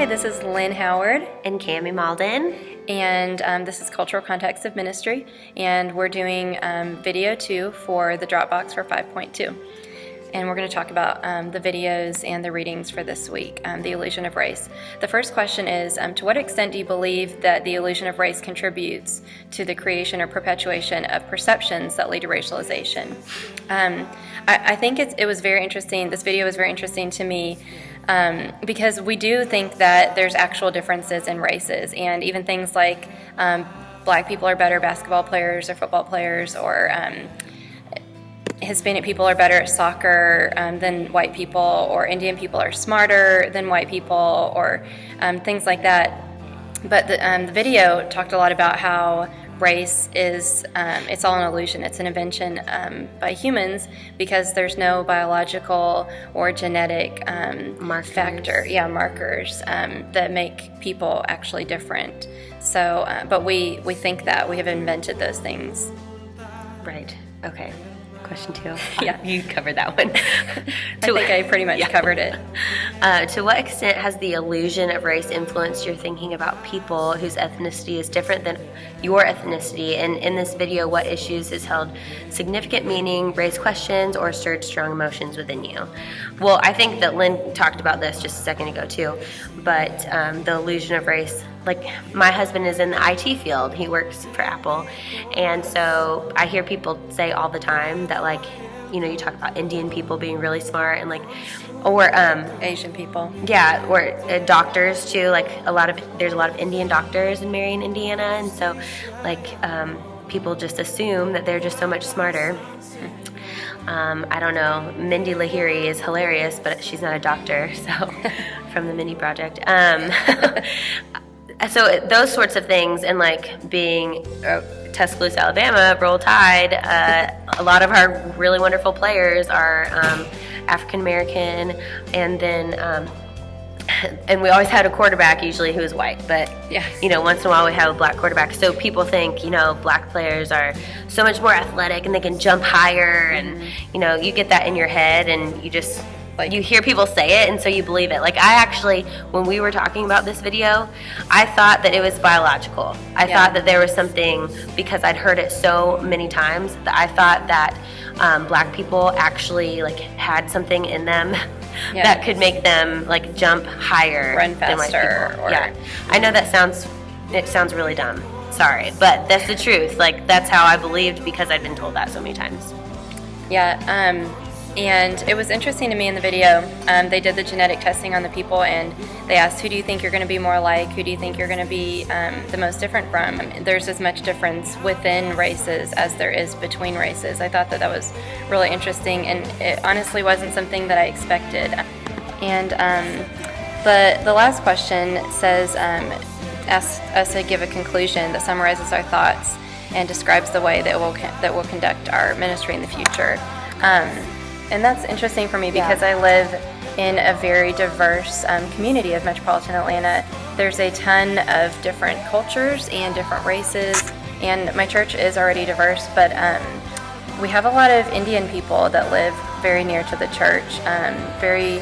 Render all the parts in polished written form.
this is Lynne Howard. And Cami Malden. And this is Cultural Context of Ministry. And we're doing video 2 for the Dropbox for 5.2. And we're going to talk about the videos and the readings for this week, the illusion of race. The first question is, to what extent do you believe that the illusion of race contributes to the creation or perpetuation of perceptions that lead to racialization? I think it was very interesting. This video was very interesting to me because we do think that there's actual differences in races, and even things like black people are better basketball players or football players, or Hispanic people are better at soccer than white people, or Indian people are smarter than white people, or things like that. But the video talked a lot about how race is, it's all an illusion. It's an invention by humans because there's no biological or genetic markers that make people actually different. So, but we think that we have invented those things. Right. Okay. Question 2. Yeah, you covered that one. I think I pretty much covered it. To what extent has the illusion of race influenced your thinking about people whose ethnicity is different than your ethnicity? And in this video, what issues has held significant meaning, raised questions, or stirred strong emotions within you? Well, I think that Lynne talked about this just a second ago too, but the illusion of race, like my husband is in the IT field. He works for Apple. And so I hear people say all the time that, like, you know, you talk about Indian people being really smart, and like, or Asian people. Yeah, or doctors too. Like there's a lot of Indian doctors in Marion, Indiana, and so like people just assume that they're just so much smarter. I don't know. Mindy Lahiri is hilarious, but she's not a doctor. So from the Mindy Project. So those sorts of things, and like being Tuscaloosa, Alabama, Roll Tide, a lot of our really wonderful players are African American, and then and we always had a quarterback usually who was white, but yeah, you know, once in a while we have a black quarterback. So people think, you know, black players are so much more athletic and they can jump higher, and you know, you get that in your head, and you just you hear people say it, and so you believe it. Like I actually, when we were talking about this video, I thought that it was biological. I thought that there was something, because I'd heard it so many times, that I thought that black people actually like had something in them that could make them like jump higher, run faster, than white people. I know that sounds really dumb. Sorry, but that's the truth. Like that's how I believed, because I'd been told that so many times. And it was interesting to me in the video, they did the genetic testing on the people, and they asked, who do you think you're going to be more like? Who do you think you're going to be the most different from? There's as much difference within races as there is between races. I thought that was really interesting, and it honestly wasn't something that I expected. And the last question says, asks us to give a conclusion that summarizes our thoughts and describes the way that we'll conduct our ministry in the future. And that's interesting for me because I live in a very diverse community of metropolitan Atlanta. There's a ton of different cultures and different races, and my church is already diverse, but we have a lot of Indian people that live very near to the church, very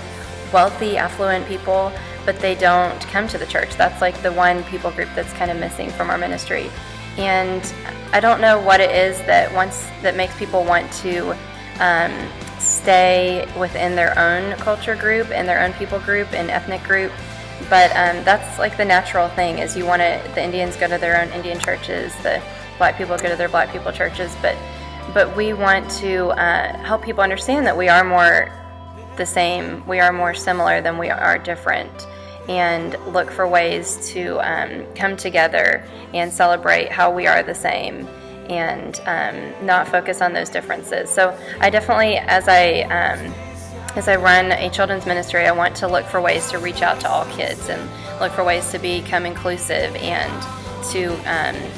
wealthy, affluent people, but they don't come to the church. That's like the one people group that's kind of missing from our ministry. And I don't know what it is that makes people want to stay within their own culture group and their own people group and ethnic group, but that's like the natural thing. Is the Indians go to their own Indian churches, the black people go to their black people churches, but we want to help people understand that we are more the same, we are more similar than we are different, and look for ways to come together and celebrate how we are the same, and not focus on those differences. So I definitely, as I run a children's ministry, I want to look for ways to reach out to all kids and look for ways to become inclusive and to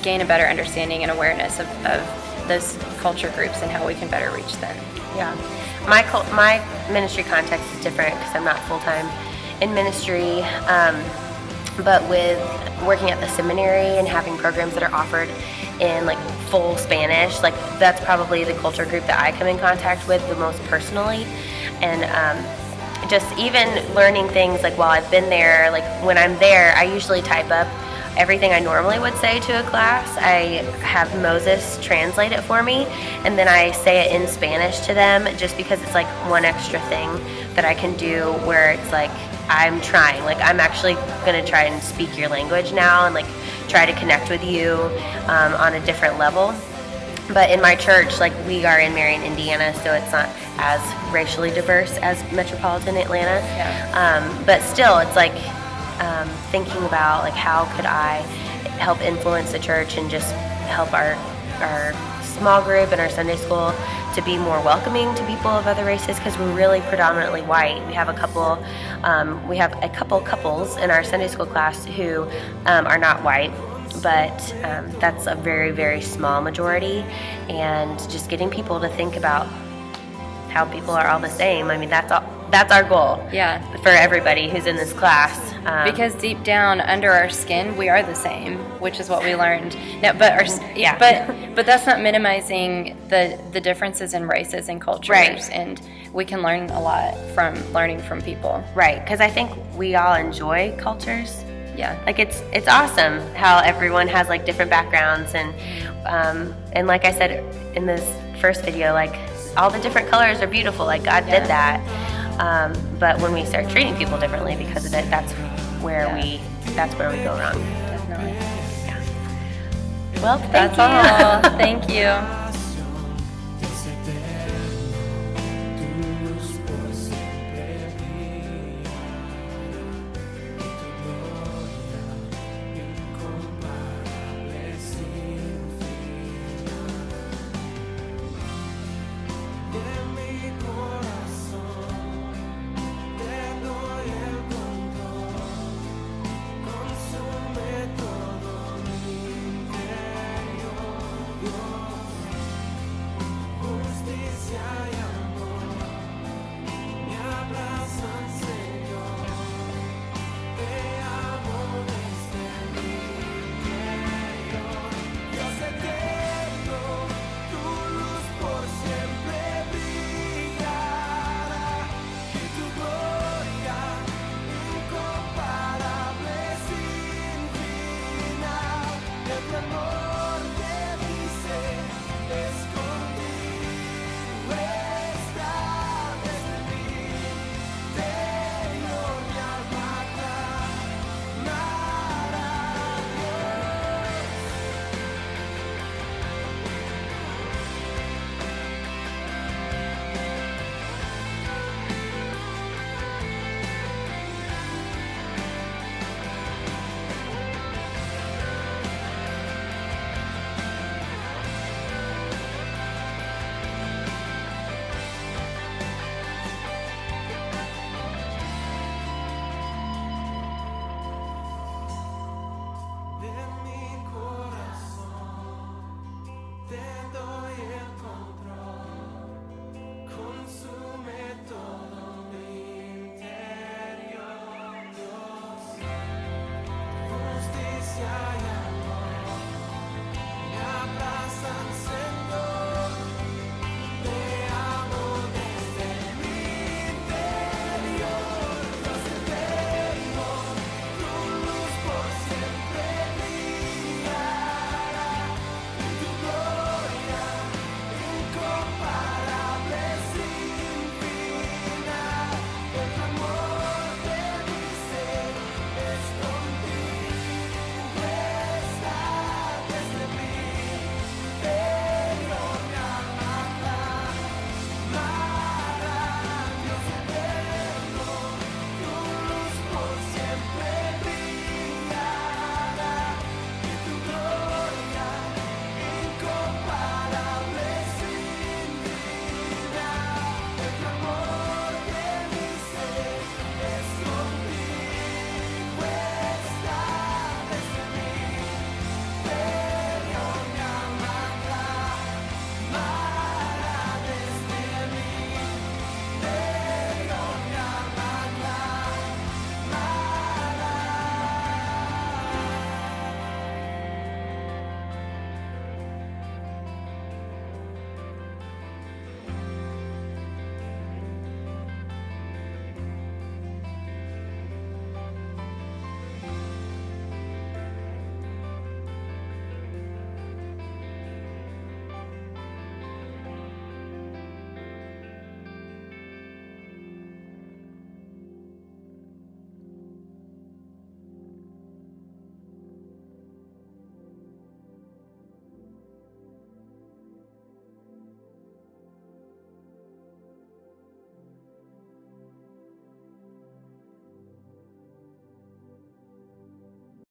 gain a better understanding and awareness of those culture groups and how we can better reach them. Yeah, my ministry context is different because I'm not full-time in ministry, but with working at the seminary and having programs that are offered in like full Spanish, like that's probably the culture group that I come in contact with the most personally. And just even learning things like while I've been there, like when I'm there, I usually type up everything I normally would say to a class. I have Moses translate it for me, and then I say it in Spanish to them, just because it's like one extra thing that I can do where it's like I'm trying, like I'm actually gonna try and speak your language now and like try to connect with you on a different level. But in my church, like we are in Marion, Indiana, so it's not as racially diverse as metropolitan Atlanta. Yeah. But still, it's like thinking about like how could I help influence the church and just help our small group and our Sunday school to be more welcoming to people of other races, because we're really predominantly white. We have a couple couples in our Sunday school class who are not white, but that's a very, very small majority. And just getting people to think about how people are all the same. I mean, that's our goal. Yeah. For everybody who's in this class. Because deep down under our skin, we are the same, which is what we learned. No, Yeah. but that's not minimizing the differences in races and cultures. Right. And we can learn a lot from learning from people. Right, because I think we all enjoy cultures. Yeah. Like it's awesome how everyone has like different backgrounds, and like I said in this first video, like all the different colors are beautiful. Like God did that. But when we start treating people differently because of it, that's where we go wrong. Definitely. Well, That's all. Thank you.